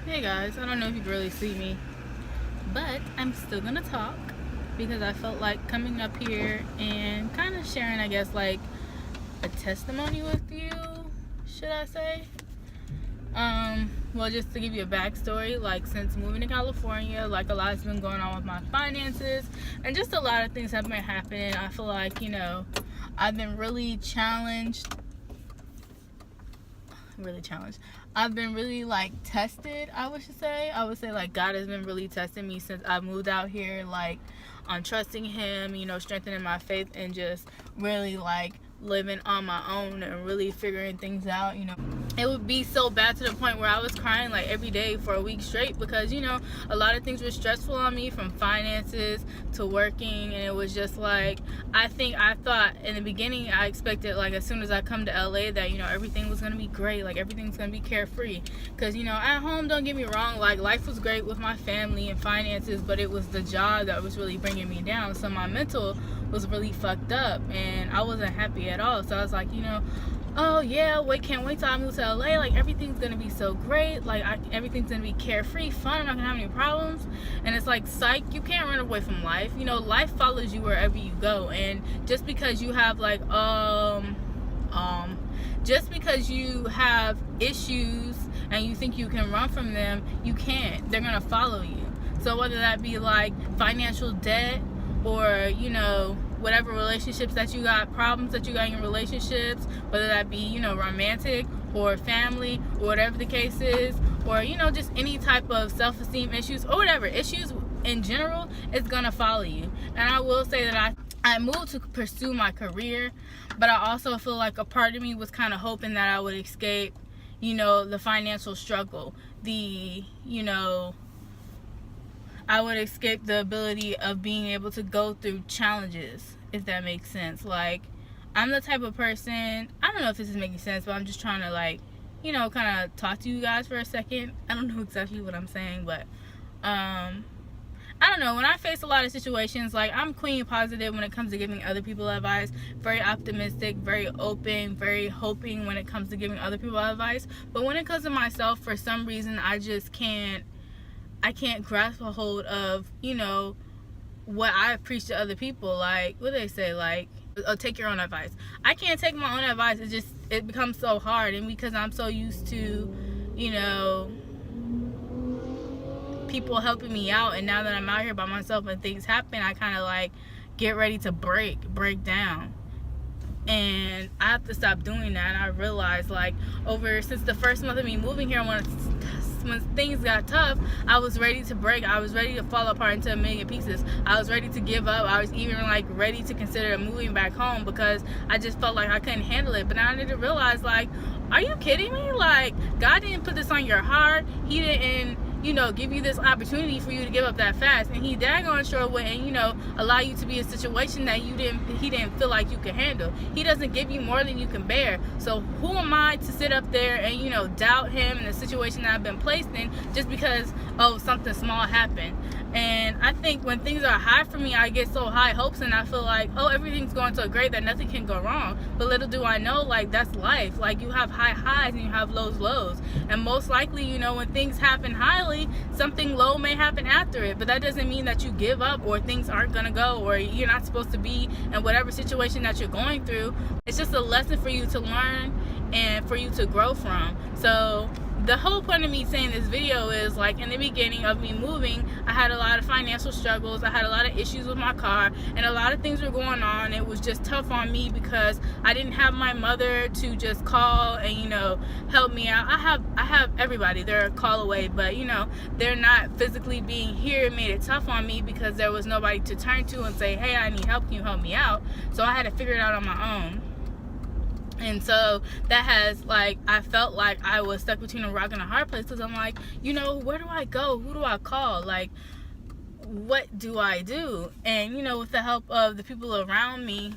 Hey guys, I don't know if you can really see me, but I'm still gonna talk because I felt like coming up here and kind of sharing, I guess, like a testimony with you, should I say? Well, just to give you a backstory, like since moving to California, like a lot's been going on with my finances and just a lot of things have been happening. I feel like, I've been really challenged. I've been really like tested, I would say like God has been really testing me since I moved out here, like on trusting him, strengthening my faith and just really like living on my own and really figuring things out. It would be so bad to the point where I was crying like every day for a week straight because a lot of things were stressful on me, from finances to working, and it was just like I thought in the beginning, I expected like as soon as I come to LA that everything was gonna be great, like everything's gonna be carefree, because at home, don't get me wrong, like life was great with my family and finances, but it was the job that was really bringing me down. So my mental was really fucked up and I wasn't happy at all. So I was like, oh yeah, can't wait till I move to LA, like everything's gonna be so great, like everything's gonna be carefree, fun, I'm not gonna have any problems. And it's like, psych, you can't run away from life. Life follows you wherever you go, and just because you have like just because you have issues and you think you can run from them, you can't. They're gonna follow you. So whether that be like financial debt or whatever relationships that you got, problems that you got in your relationships, whether that be romantic or family or whatever the case is, or just any type of self-esteem issues or whatever issues in general, it's gonna follow you. And I will say that I moved to pursue my career, but I also feel like a part of me was kind of hoping that I would escape the financial struggle, I would escape the ability of being able to go through challenges, if that makes sense. Like, I'm the type of person, I don't know if this is making sense, but I'm just trying to like, kind of talk to you guys for a second. I don't know exactly what I'm saying, but I don't know, when I face a lot of situations, like I'm queen positive when it comes to giving other people advice, very optimistic, very open, very hoping when it comes to giving other people advice. But when it comes to myself, for some reason, I can't grasp a hold of, what I preach to other people. Like, what do they say? Like, oh, take your own advice. I can't take my own advice. It becomes so hard. And because I'm so used to, people helping me out, and now that I'm out here by myself and things happen, I kind of like get ready to break down. And I have to stop doing that. And I realized, like, since the first month of me moving here, when things got tough, I was ready to break. I was ready to fall apart into a million pieces. I was ready to give up. I was even like ready to consider moving back home because I just felt like I couldn't handle it. But now I need to realize, like, are you kidding me? Like, God didn't put this on your heart. He didn't give you this opportunity for you to give up that fast, and he daggone sure wouldn't allow you to be in a situation that he didn't feel like you could handle. He doesn't give you more than you can bear. So who am I to sit up there and doubt him in the situation that I've been placed in just because something small happened? And I think when things are high for me, I get so high hopes and I feel like, everything's going so great that nothing can go wrong. But little do I know, like, that's life. Like, you have high highs and you have lows. And most likely, when things happen highly, something low may happen after it. But that doesn't mean that you give up or things aren't going to go or you're not supposed to be in whatever situation that you're going through. It's just a lesson for you to learn and for you to grow from. So the whole point of me saying this video is, like, in the beginning of me moving, I had a lot of financial struggles. I had a lot of issues with my car, and a lot of things were going on. It was just tough on me because I didn't have my mother to just call and help me out. I have everybody. They're a call away, but they're not physically being here. It made it tough on me because there was nobody to turn to and say, hey, I need help, can you help me out? So I had to figure it out on my own. And so that has, like, I felt like I was stuck between a rock and a hard place because I'm like, where do I go? Who do I call? Like, what do I do? And, with the help of the people around me,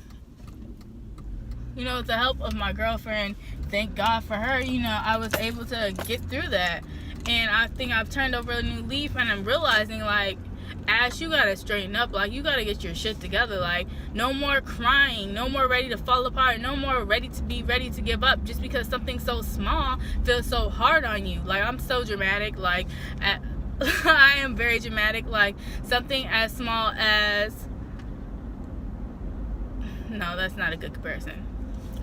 with the help of my girlfriend, thank God for her, I was able to get through that. And I think I've turned over a new leaf and I'm realizing, like, Ash, you gotta straighten up. Like, you gotta get your shit together. Like, no more crying, no more ready to fall apart, no more ready to give up just because something so small feels so hard on you. Like, I'm so dramatic. Like, I am very dramatic. Like, something as small as, no, that's not a good comparison.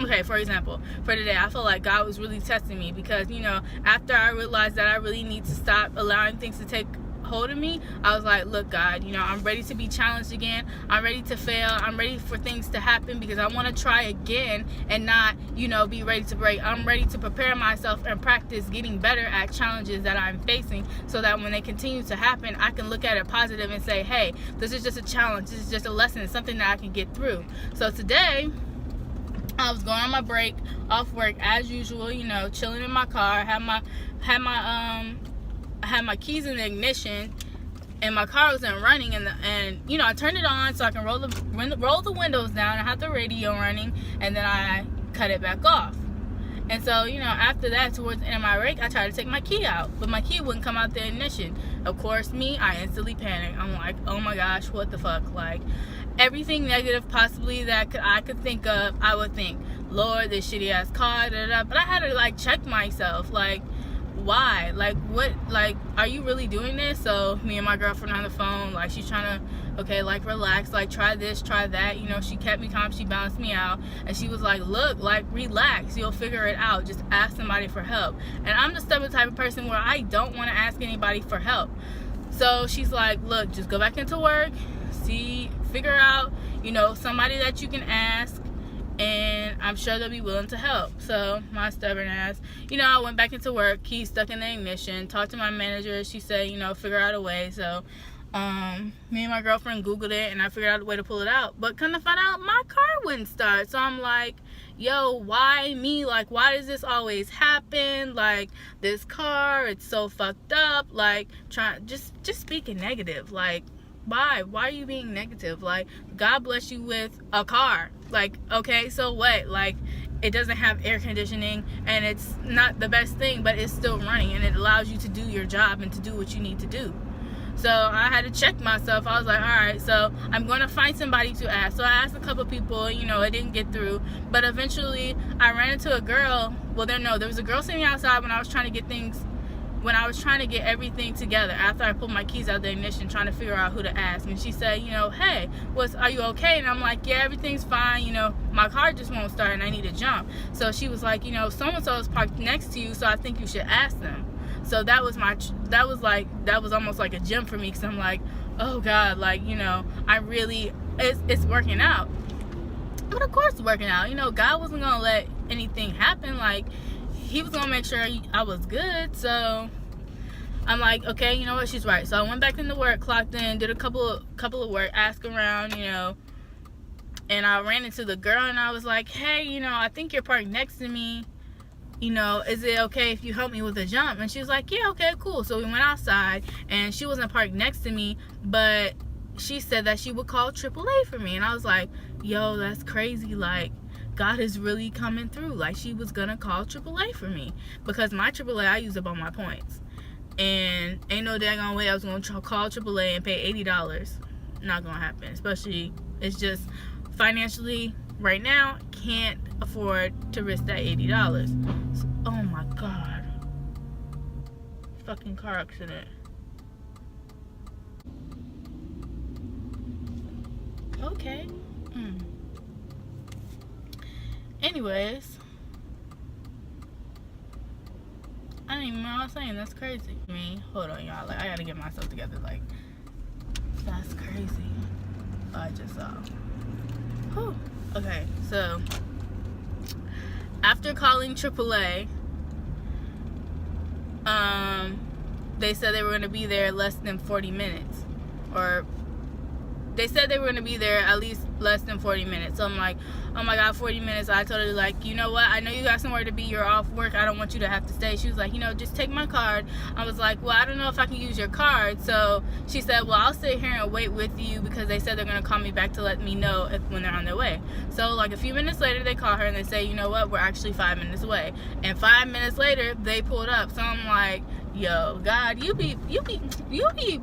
Okay, for example, for today, I feel like God was really testing me because, you know, after I realized that I really need to stop allowing things to take hold of me, I was like, look, God, you know, I'm ready to be challenged again. I'm ready to fail. I'm ready for things to happen because I want to try again and not, you know, be ready to break. I'm ready to prepare myself and practice getting better at challenges that I'm facing so that when they continue to happen, I can look at it positive and say, hey, this is just a challenge. This is just a lesson. It's something that I can get through. So today, I was going on my break off work as usual, you know, chilling in my car. I had my keys in the ignition, and my car wasn't running. And you know, I turned it on so I can roll the windows down. I had the radio running, and then I cut it back off. And so, you know, after that, towards the end of my break, I tried to take my key out, but my key wouldn't come out the ignition. Of course, I instantly panicked. I'm like, oh my gosh, what the fuck? Like, everything negative possibly that I could think of, I would think, Lord, this shitty ass car, da, da, da. But I had to like check myself, like, why? Like, what? Like, are you really doing this? So me and my girlfriend on the phone, like, she's trying to, okay, like, relax, like, try this, try that. You know, she kept me calm, she balanced me out, and she was like, look, like, relax, you'll figure it out. Just ask somebody for help. And I'm the stubborn type of person where I don't want to ask anybody for help. So she's like, look, just go back into work, figure out, you know, somebody that you can ask, and I'm sure they'll be willing to help. So my stubborn ass, you know, I went back into work, key stuck in the ignition, talked to my manager. She said, you know, figure out a way. So me and my girlfriend Googled it, and I figured out a way to pull it out. But come to find out, my car wouldn't start. So I'm like, yo, why me? Like, why does this always happen? Like, this car, it's so fucked up. Like, just speaking negative. Like, why are you being negative? Like, God bless you with a car. Like, okay, so what? Like, it doesn't have air conditioning, and it's not the best thing, but it's still running, and it allows you to do your job and to do what you need to do. So I had to check myself. I was like, all right, so I'm going to find somebody to ask. So I asked a couple people, you know, it didn't get through. But eventually I ran into a girl. Well, there was a girl sitting outside when I was trying to get everything together after I pulled my keys out of the ignition, trying to figure out who to ask. And she said, you know, hey, are you okay? And I'm like, yeah, everything's fine. You know, my car just won't start and I need to jump. So she was like, you know, so-and-so is parked next to you, so I think you should ask them. So that was almost like a gem for me, because I'm like, oh God, like, you know, it's working out. But of course it's working out. You know, God wasn't going to let anything happen. Like, he was going to make sure I was good. So I'm like, okay, you know what, she's right. So I went back into work, clocked in, did a couple of work, asked around, you know, and I ran into the girl, and I was like, hey, you know, I think you're parked next to me. You know, is it okay if you help me with a jump? And she was like, yeah, okay, cool. So we went outside, and she wasn't parked next to me, but she said that she would call AAA for me. And I was like, yo, that's crazy. Like, God is really coming through. Like, she was gonna call AAA for me, because my AAA, I use up all my points, and ain't no daggone way I was gonna call AAA and pay $80. Not gonna happen. Especially, it's just financially right now, can't afford to risk that $80. So, oh my God, fucking car accident. Okay. Anyways, I didn't even know what I was saying. That's crazy. Hold on, y'all. Like, I gotta get myself together. Like, that's crazy. I just saw. Whew. Okay, so after calling AAA, they said they were gonna be there less than 40 minutes, or they said they were gonna be there at least less than 40 minutes. So I'm like, oh my God, 40 minutes. I told her, like, you know what, I know you got somewhere to be, you're off work, I don't want you to have to stay. She was like, you know, just take my card. I was like, well, I don't know if I can use your card. So she said, well, I'll sit here and wait with you, because they said they're gonna call me back to let me know when they're on their way. So like a few minutes later, they call her and they say, you know what, we're actually 5 minutes away. And 5 minutes later, they pulled up. So I'm like, yo, God, you be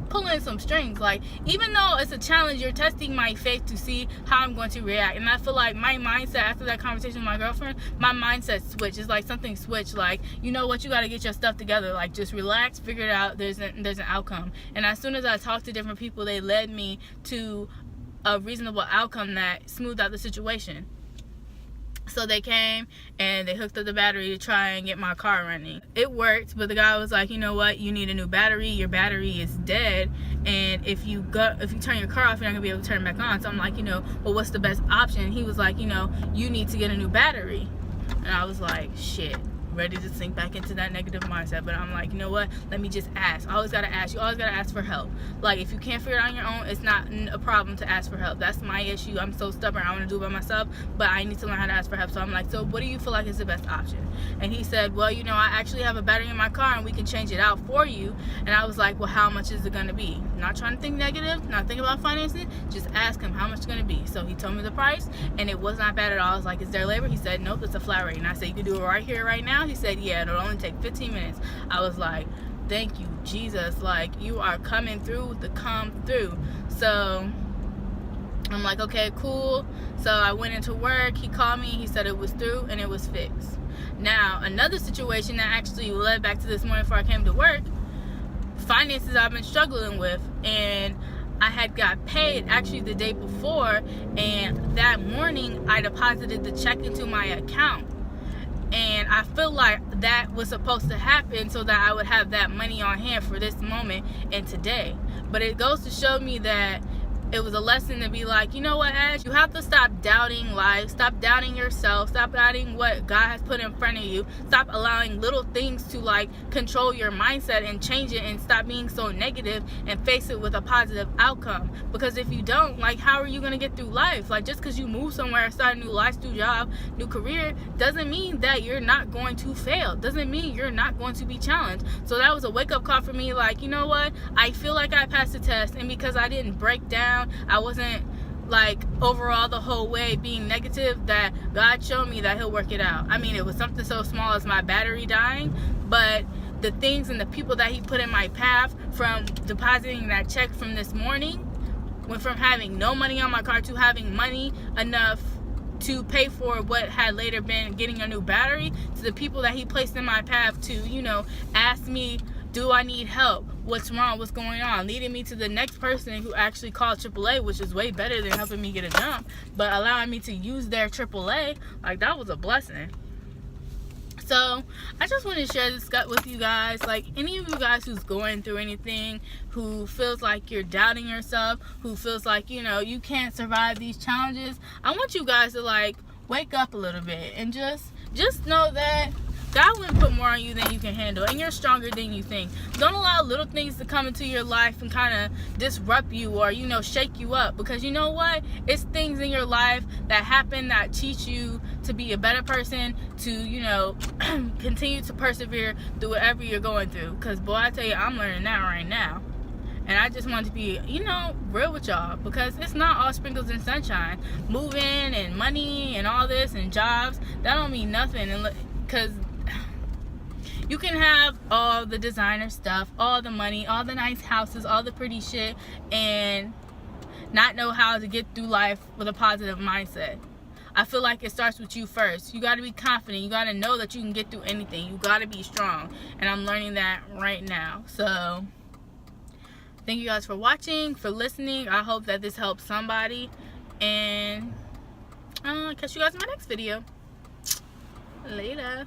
pulling some strings. Like, even though it's a challenge, you're testing my faith to see how I'm going to react. And I feel like my mindset after that conversation with my girlfriend, my mindset switched. It's like something switched. Like, you know what, you got to get your stuff together. Like, just relax, figure it out. There's an outcome. And as soon as I talked to different people, they led me to a reasonable outcome that smoothed out the situation. So they came and they hooked up the battery to try and get my car running. It worked, but the guy was like, you know what, you need a new battery. Your battery is dead, and if you turn your car off, you're not gonna be able to turn it back on. So I'm like, well, what's the best option? He was like, you need to get a new battery. And I was like, shit, ready to sink back into that negative mindset. But I'm like, you know what, let me just ask. I always gotta ask. You always gotta ask for help. Like, if you can't figure it out on your own, it's not a problem to ask for help. That's my issue. I'm so stubborn. I want to do it by myself, but I need to learn how to ask for help. So I'm like, so what do you feel like is the best option? And he said, well, I actually have a battery in my car and we can change it out for you. And I was like, well, how much is it gonna be? Not trying to think negative, not thinking about financing, just ask him how much it's gonna be. So he told me the price, and it was not bad at all. I was like, is there labor? He said, nope, it's a flat rate. And I said, you can do it right here, right now? He said, yeah, it'll only take 15 minutes. I was like, thank you, Jesus. Like, you are coming through the come through. So I'm like, okay, cool. So I went into work. He called me. He said it was through and it was fixed. Now, another situation that actually led back to this morning before I came to work, finances I've been struggling with, and I had got paid actually the day before, and that morning I deposited the check into my account. And I feel like that was supposed to happen so that I would have that money on hand for this moment and today. But it goes to show me that it was a lesson to be like, you know what, Ash, you have to stop doubting life, stop doubting yourself, stop doubting what God has put in front of you, stop allowing little things to like control your mindset and change it, and stop being so negative and face it with a positive outcome. Because if you don't, like, how are you going to get through life? Like, just because you move somewhere, start a new life, new job, new career, doesn't mean that you're not going to fail, doesn't mean you're not going to be challenged. So that was a wake-up call for me. Like, you know what, I feel like I passed the test, and because I didn't break down, I wasn't like overall the whole way being negative, that God showed me that he'll work it out. I mean, it was something so small as my battery dying, but the things and the people that he put in my path, from depositing that check from this morning, went from having no money on my car to having money enough to pay for what had later been getting a new battery, to the people that he placed in my path to, ask me, do I need help? What's wrong? What's going on? Leading me to the next person who actually called AAA, which is way better than helping me get a jump, but allowing me to use their AAA, like, that was a blessing. So I just want to share this with you guys. Like, any of you guys who's going through anything, who feels like you're doubting yourself, who feels like, you can't survive these challenges, I want you guys to like wake up a little bit and just know that God wouldn't put more on you than you can handle, and you're stronger than you think. Don't allow little things to come into your life and kind of disrupt you or, shake you up, because you know what? It's things in your life that happen that teach you to be a better person, to, continue to persevere through whatever you're going through. Because, boy, I tell you, I'm learning that right now. And I just want to be, real with y'all, because it's not all sprinkles and sunshine. Moving and money and all this and jobs, that don't mean nothing. And because you can have all the designer stuff, all the money, all the nice houses, all the pretty shit, and not know how to get through life with a positive mindset. I feel like it starts with you first. You got to be confident. You got to know that you can get through anything. You got to be strong. And I'm learning that right now. So thank you guys for watching, for listening. I hope that this helps somebody. And I'll catch you guys in my next video. Later.